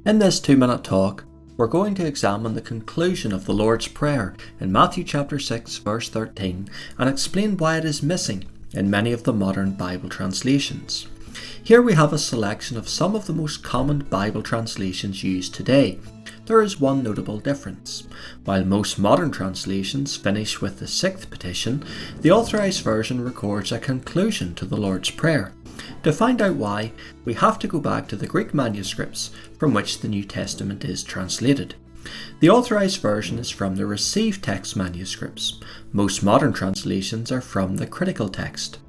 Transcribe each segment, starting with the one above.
In this 2-minute talk, we're going to examine the conclusion of the Lord's Prayer in Matthew chapter 6 verse 13 and explain why it is missing in many of the modern Bible translations. Here we have a selection of some of the most common Bible translations used today. There is one notable difference. While most modern translations finish with the 6th petition, the Authorized Version records a conclusion to the Lord's Prayer. To find out why, we have to go back to the Greek manuscripts from which the New Testament is translated. The Authorized Version is from the Received Text manuscripts. Most modern translations are from the Critical Text.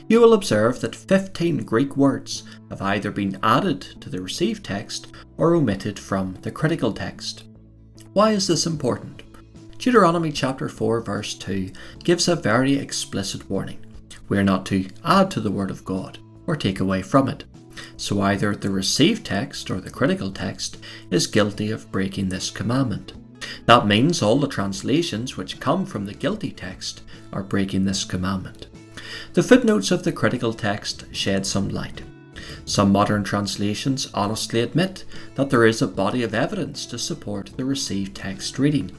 You will observe that 15 Greek words have either been added to the Received Text or omitted from the Critical Text. Why is this important? Deuteronomy chapter 4 verse 2 gives a very explicit warning. We are not to add to the Word of God or take away from it. So either the Received Text or the Critical Text is guilty of breaking this commandment. That means all the translations which come from the guilty text are breaking this commandment. The footnotes of the Critical Text shed some light. Some modern translations honestly admit that there is a body of evidence to support the Received Text reading.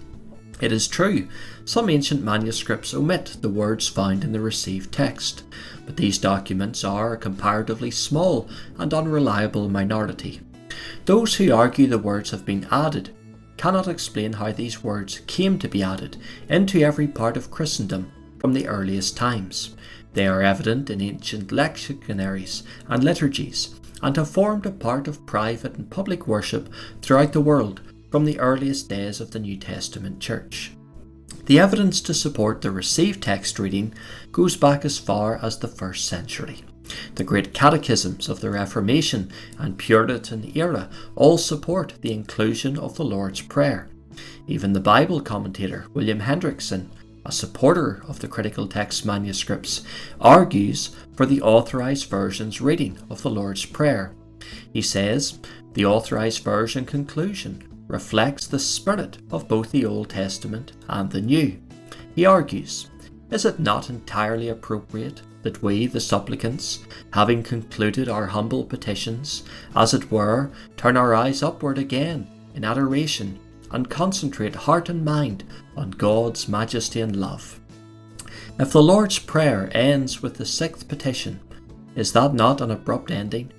It is true, some ancient manuscripts omit the words found in the Received Text, but these documents are a comparatively small and unreliable minority. Those who argue the words have been added cannot explain how these words came to be added into every part of Christendom from the earliest times. They are evident in ancient lexiconaries and liturgies, and have formed a part of private and public worship throughout the world from the earliest days of the New Testament Church. The evidence to support the Received Text reading goes back as far as the 1st century. The great catechisms of the Reformation and Puritan era all support the inclusion of the Lord's Prayer. Even the Bible commentator William Hendrickson, a supporter of the Critical Text manuscripts, argues for the Authorized Version's reading of the Lord's Prayer. He says, the Authorized Version conclusion reflects the spirit of both the Old Testament and the New. He argues, is it not entirely appropriate that we, the supplicants, having concluded our humble petitions, as it were, turn our eyes upward again in adoration and concentrate heart and mind on God's majesty and love? If the Lord's Prayer ends with the 6th petition, is that not an abrupt ending?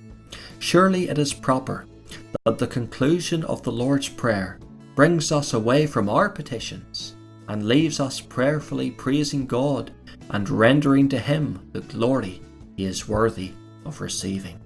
Surely it is proper that the conclusion of the Lord's Prayer brings us away from our petitions and leaves us prayerfully praising God and rendering to Him the glory He is worthy of receiving.